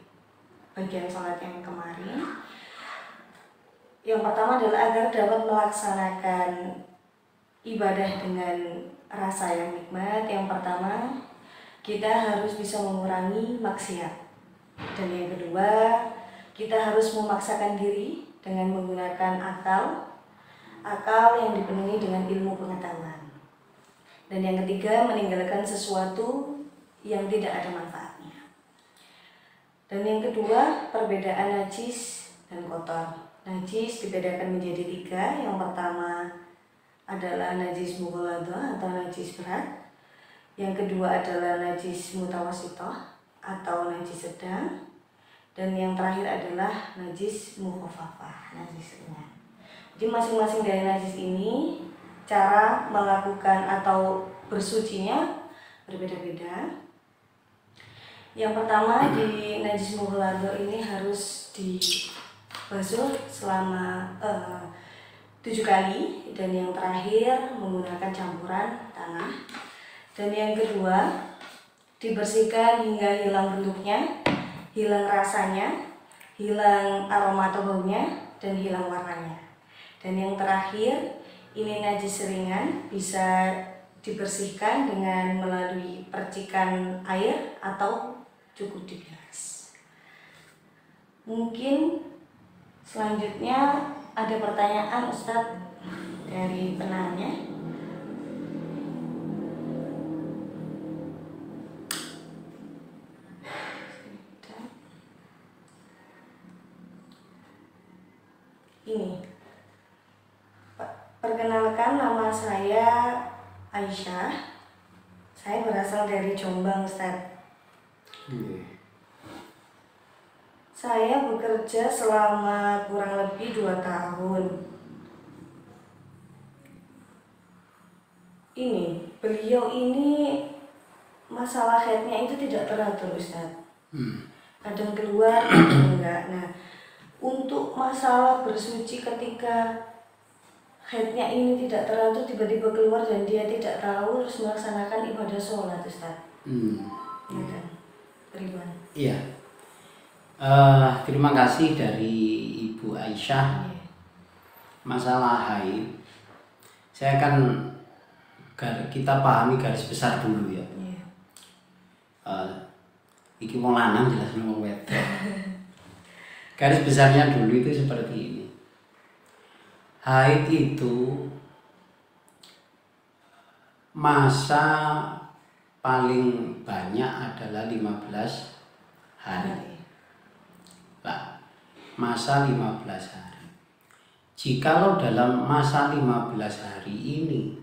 bagian sholat yang kemarin. Yang pertama adalah agar dapat melaksanakan ibadah dengan rasa yang nikmat. Yang pertama, kita harus bisa mengurangi maksiat. Dan yang kedua, kita harus memaksakan diri dengan menggunakan akal yang dipenuhi dengan ilmu pengetahuan. Dan yang ketiga, meninggalkan sesuatu yang tidak ada manfaatnya. Dan yang kedua, perbedaan najis dan kotor. Najis dibedakan menjadi 3. Yang pertama adalah najis mughaladhah atau najis berat. Yang kedua adalah najis mutawasithah atau najis sedang. Dan yang terakhir adalah najis mukhaffafah, najis ringan. Jadi masing-masing dari najis ini cara melakukan atau bersucinya berbeda-beda. Yang pertama, di najis mughaladhah ini harus dibasuh selama 7 kali, dan yang terakhir menggunakan campuran tanah. Dan yang kedua, dibersihkan hingga hilang bentuknya, hilang rasanya, hilang aroma atau baunya, dan hilang warnanya. Dan yang terakhir, ini najis ringan, bisa dibersihkan dengan melalui percikan air atau cukup dibilas. Mungkin selanjutnya ada pertanyaan Ustadz dari penanya. Ini, perkenalkan, nama saya Aisyah. Saya berasal dari Jombang, Ustadz. Saya bekerja selama kurang lebih 2 tahun. Beliau ini masalah haidnya itu tidak teratur, Ustadz. Kadang keluar, kadang enggak. Nah, untuk masalah bersuci ketika haidnya ini tidak teratur, tiba-tiba keluar dan dia tidak tahu, harus melaksanakan ibadah sholat, Ustadz. Ya kan? Ridwan. Iya. Terima kasih dari Ibu Aisyah. Masalah haid, saya akan kita pahami garis besar dulu ya. Iki mau lanang jelas mau wedok. Garis besarnya dulu itu seperti ini. Haid itu masa paling banyak adalah 15 hari. Nah, masa 15 hari. Jikalau dalam masa 15 hari ini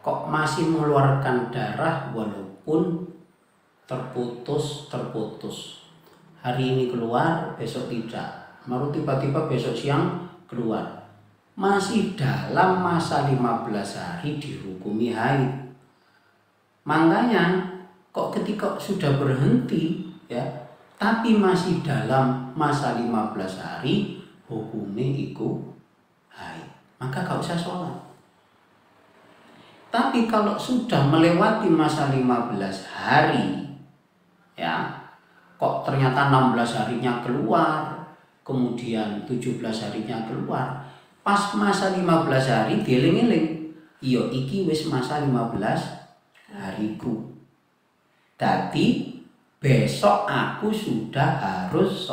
kok masih mengeluarkan darah walaupun terputus, hari ini keluar, besok tidak, baru tiba-tiba besok siang keluar, masih dalam masa 15 hari dihukumi haid. Makanya kok ketika sudah berhenti ya, tapi masih dalam masa 15 hari hukumnya iku haid, maka gak usah sholat. Tapi kalau sudah melewati masa 15 hari ya, kok ternyata 16 harinya keluar, kemudian 17 harinya keluar, pas masa 15 hari dieling-eling, iya iki wis masa 15 hariku, dadi besok aku sudah harus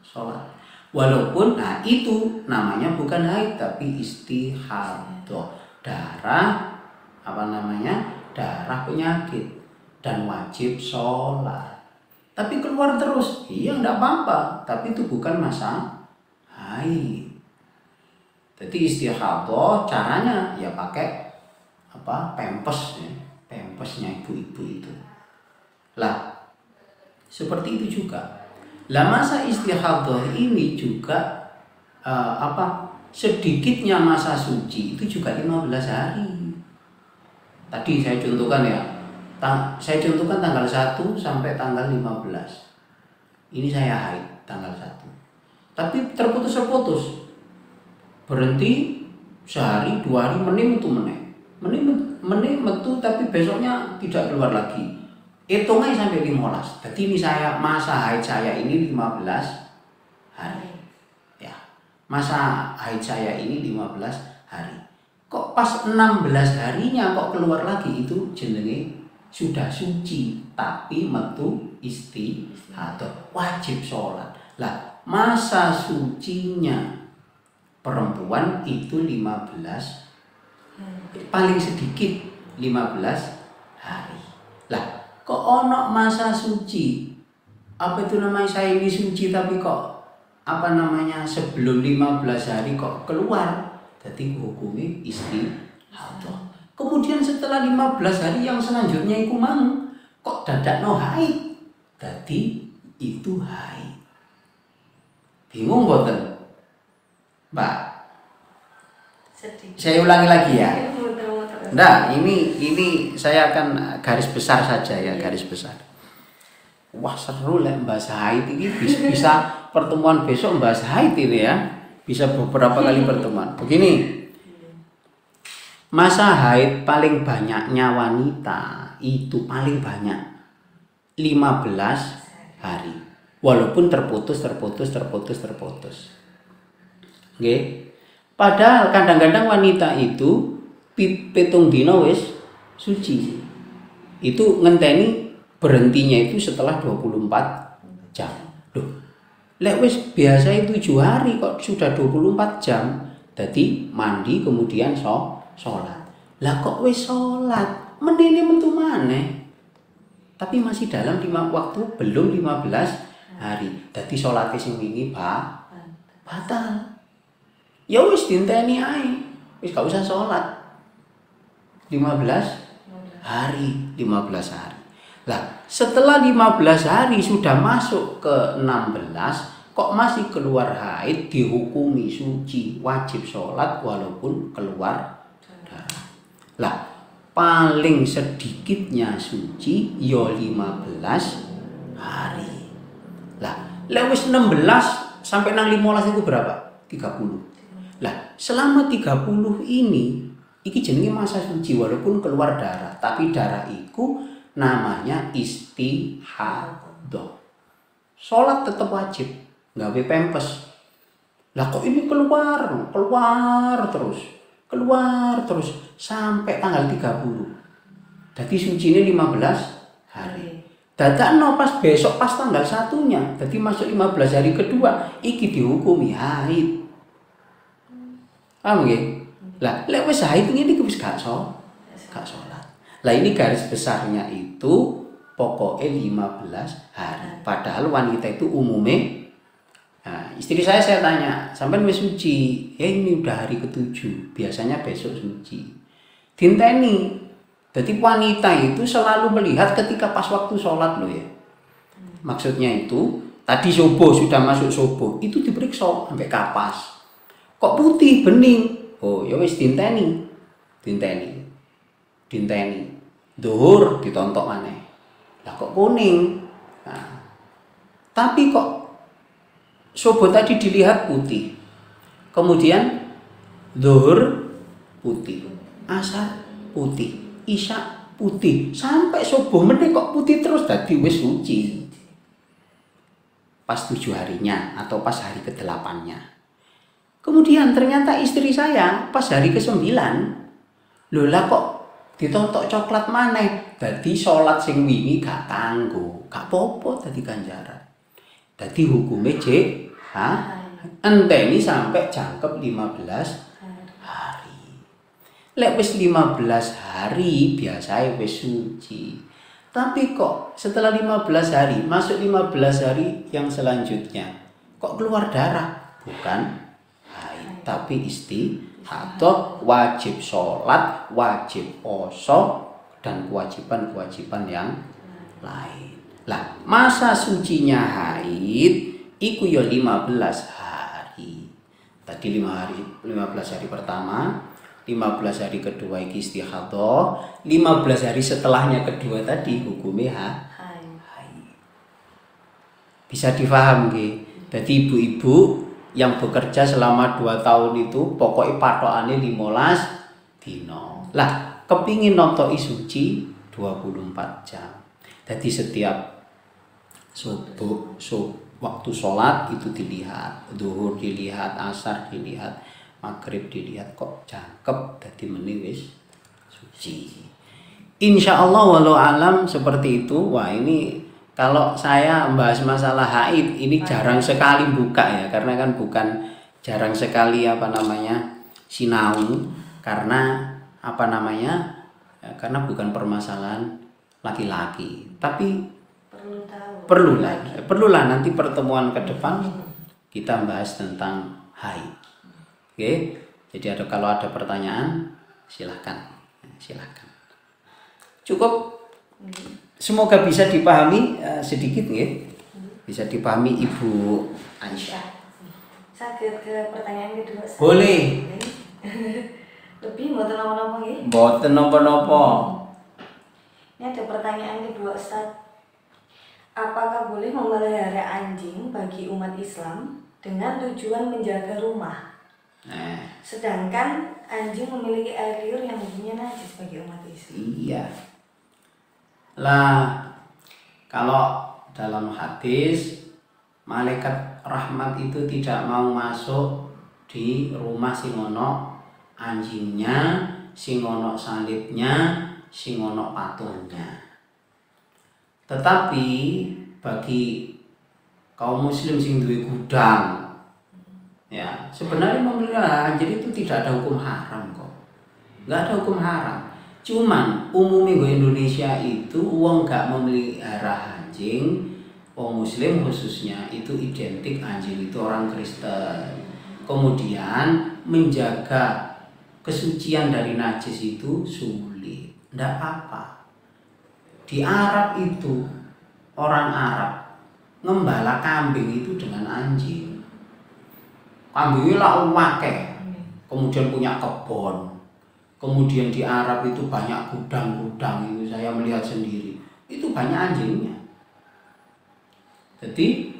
sholat. Walaupun itu namanya bukan haid tapi istihadah, darah darah penyakit, dan wajib sholat. Tapi keluar terus, iya enggak apa-apa, tapi itu bukan masa haid. Jadi istihadah caranya ya pakai pempes ya, pempesnya ibu-ibu itu. Lah, seperti itu juga. Lah masa istihadah ini juga sedikitnya masa suci itu juga 15 hari. Tadi saya contohkan ya. Saya contohkan tanggal 1 sampai tanggal 15. Ini saya haid tanggal 1. Tapi terputus. Berhenti sehari, 2 hari, meneh metu tapi besoknya tidak keluar lagi. Hitungnya sampai 15. Jadi ini masa haid saya ini 15 hari. Ya. Masa haid saya ini 15 hari. Kok pas 16 harinya kok keluar lagi, itu jenenge sudah suci tapi metu istihadah, wajib sholat. Lah, masa sucinya perempuan itu 15, paling sedikit 15 hari. Lah, kok ono masa suci? Apa itu namanya, saya ini suci tapi kok sebelum 15 hari kok keluar? Jadi hukumnya istihadah. Kemudian setelah 15 hari yang selanjutnya iku mang kok dadakno haid. Jadi itu haid. Bingung mboten? Mbak. Sedih. Saya ulangi lagi ya. Nah, ini saya akan garis besar saja ya, garis besar. Wah, seru lek bahas haid ini, bisa pertemuan besok bahas haid ini ya. Bisa beberapa kali pertemuan. Begini. Masa haid paling banyaknya wanita itu paling banyak 15 hari. Walaupun terputus. Oke. Padahal kadang-kadang wanita itu pitung dina wis suci. Itu ngenteni berhentinya itu setelah 24 jam. Loh, lek wis biasa itu 7 hari kok sudah 24 jam. Jadi mandi kemudian sholat. Lah kok wis sholat menene metu maneh. Tapi masih dalam waktu belum 15 hari. Jadi sholatnya sing wingi batal. Ya wis dinteni ae. Wis gak usah sholat. 15 hari. Lah, setelah 15 hari sudah masuk ke 16, kok masih keluar haid, dihukumi suci, wajib sholat walaupun keluar darah. Lah, paling sedikitnya suci ya 15 hari. Lah, lewis 16 sampai nang 15 itu berapa? 30. Lah, selama 30 ini iki jenenge masa suci walaupun keluar darah, tapi darah iku namanya istihadah. Sholat tetap wajib, gawe pempes. Lah kok ini keluar terus sampai tanggal 30. Jadi sucinya 15 hari. Dadakno pas besok pas tanggal 1-nya, jadi masuk 15 hari kedua, iki dihukumi haid. Paham nggih? Lah, lek wis haid ngene iki wis gak sholat. Lah ini garis besarnya itu pokoknya 15 hari. Padahal wanita itu umumnya, nah, istri saya tanya, sampean wis suci? Ya ini udah hari ke-7, biasanya besok suci. Dinteni. Jadi wanita itu selalu melihat ketika pas waktu sholat loh ya. Maksudnya itu, tadi subuh sudah masuk subuh, itu diperiksa sampai kapas. Kok putih, bening? Oh ya wis dinteni. Zuhur ditontok maneh. Lah kok kuning? Nah, tapi kok subuh tadi dilihat putih. Kemudian zuhur putih, asar putih, isya putih, sampai subuh meneh kok putih terus, dadi wis suci. Pas 7 harinya atau pas hari ke-8-nya. Kemudian ternyata istri saya pas hari ke-9, lho lah kok ditontok coklat maneh, dadi sholat sing wingi gak kanggo, gak popo dadi ganjaran. Dadi hukume enteni sampai jangkep 15 hari. Lek wis 15 hari biasae wis suci. Tapi kok setelah 15 hari, masuk 15 hari yang selanjutnya, kok keluar darah? Bukan haid, tapi istihadah, wajib sholat, wajib poso, dan kewajiban-kewajiban yang lain. Lah, masa sucinya haid iku ya 15 hari. Tadi 15 hari pertama, 15 hari kedua iki istihadah, 15 hari setelahnya kedua tadi hukumnya haid. Bisa difaham nggih? Jadi ibu-ibu yang bekerja selama 2 tahun itu pokoknya patokane 15 dino. Lah, kepingin nonton suci 24 jam. Jadi setiap subuh, waktu sholat itu dilihat, zuhur dilihat, asar dilihat, maghrib dilihat, kok cakep, jadi wis suci. Insya Allah walau alam seperti itu. Wah, ini kalau saya membahas masalah haid ini jarang sekali buka ya, karena kan bukan jarang sekali sinau, karena karena bukan permasalahan laki-laki, tapi perlulah nanti pertemuan ke depan kita bahas tentang haid. Oke, jadi kalau ada pertanyaan silahkan. Cukup. Semoga bisa dipahami sedikit ya. Bisa dipahami Ibu Aisyah. Saya ke pertanyaan kedua. Boleh. Lebih mboten napa-napa nggih? Mboten napa-napa. Ini ada pertanyaan kedua, Ustaz. Apakah boleh memelihara anjing bagi umat Islam dengan tujuan menjaga rumah? Sedangkan anjing memiliki air liur yang hukumnya najis bagi umat Islam. Iya. Lah, kalau dalam hadis malaikat rahmat itu tidak mau masuk di rumah sing ono anjingnya, sing ono salibnya, sing ono patungnya. Tetapi bagi kaum muslim sing duwe gudang, ya sebenarnya memelihara anjing itu tidak ada hukum haram kok. Nggak ada hukum haram. Cuman umumnya di Indonesia itu uang gak memelihara anjing, wong muslim khususnya itu identik anjing itu orang Kristen. Kemudian menjaga kesucian dari najis itu sulit. Ndak apa-apa. Di Arab itu orang Arab ngembala kambing itu dengan anjing. Kambingnya lah wakeh. Kemudian punya kebun. Kemudian di Arab itu banyak gudang-gudang, itu saya melihat sendiri. Itu banyak anjingnya. Jadi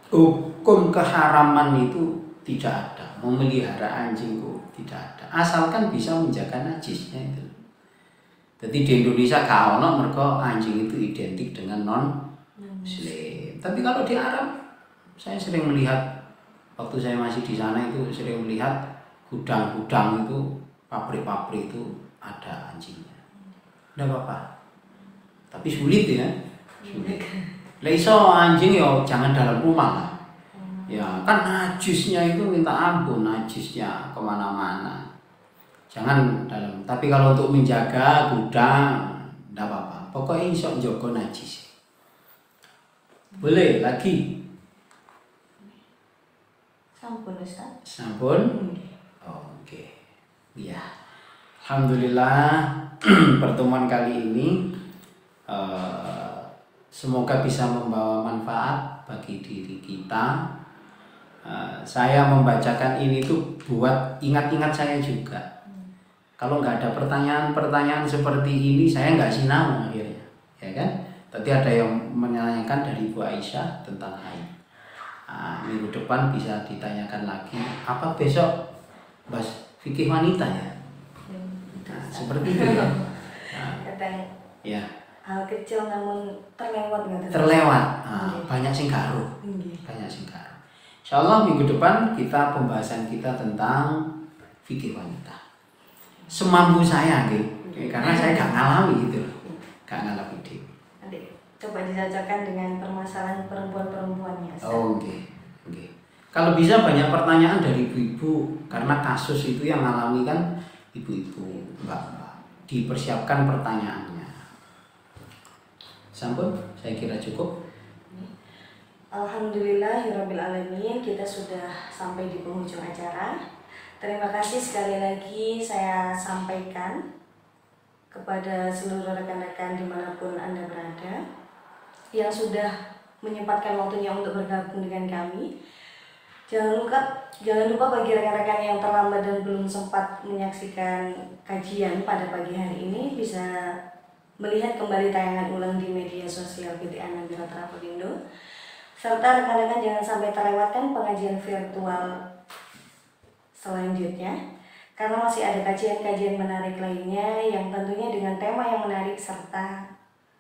hukum keharaman itu tidak ada. Memelihara anjing itu tidak ada. Asalkan bisa menjaga najisnya itu. Jadi di Indonesia gak ono mergo anjing itu identik dengan non muslim. Tapi kalau di Arab saya sering melihat, waktu saya masih di sana itu sering melihat gudang-gudang itu, pabrik-pabrik itu ada anjingnya. Tidak apa-apa. Tapi sulit ya. Sulit. Lah iso anjing ya jangan dalam rumah lah. Ya kan najisnya itu minta ampun, najisnya kemana-mana. Jangan dalam. Tapi kalau untuk menjaga gudang, tidak apa-apa. Pokoknya iso njogo najis. Boleh lagi. Sampun Ustaz. Sampun. Oke. Ya, alhamdulillah pertemuan kali ini semoga bisa membawa manfaat bagi diri kita. Saya membacakan ini tuh buat ingat-ingat saya juga. Kalau nggak ada pertanyaan-pertanyaan seperti ini, saya nggak sinau akhirnya, ya kan? Tadi ada yang menanyakan dari Bu Aisyah tentang haid. Minggu depan bisa ditanyakan lagi. Apa besok bahas fikih wanita ya? Nah, seperti itu ya. Kadang ya. Hal kecil namun terlewat nggak? Terlewat. Banyak sing karo. Banyak sing karo. Insyaallah minggu depan kita pembahasan kita tentang fikih wanita. Semampu saya gitu. Karena saya gak ngalami gitu. Gak ngalami itu. Nanti coba dicocokkan dengan permasalahan perempuan-perempuannya. Oke. Kalau bisa banyak pertanyaan dari ibu-ibu, karena kasus itu yang alami kan ibu-ibu, mbak-mbak. Dipersiapkan pertanyaannya. Sampun, saya kira cukup. Alhamdulillahirabbil alamin, kita sudah sampai di penghujung acara. Terima kasih sekali lagi saya sampaikan kepada seluruh rekan-rekan dimanapun Anda berada yang sudah menyempatkan waktunya untuk bergabung dengan kami. Jangan lupa bagi rekan-rekan yang terlambat dan belum sempat menyaksikan kajian pada pagi hari ini bisa melihat kembali tayangan ulang di media sosial BTA Nabila Travel Indo. Serta rekan-rekan jangan sampai terlewatkan pengajian virtual selanjutnya, karena masih ada kajian-kajian menarik lainnya yang tentunya dengan tema yang menarik serta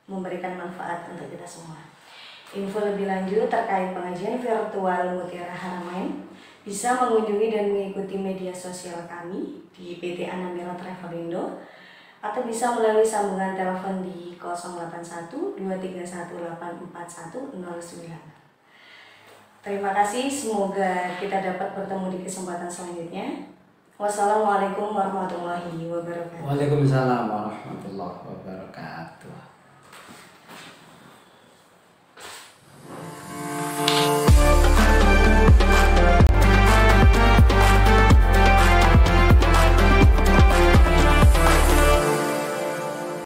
memberikan manfaat untuk kita semua. Info lebih lanjut terkait pengajian virtual Mutiara Haramain bisa mengunjungi dan mengikuti media sosial kami di PT Anamira Travel Indo, atau bisa melalui sambungan telepon di 081 231 841 09. Terima kasih, semoga kita dapat bertemu di kesempatan selanjutnya. Wassalamualaikum warahmatullahi wabarakatuh. Waalaikumsalam warahmatullahi wabarakatuh.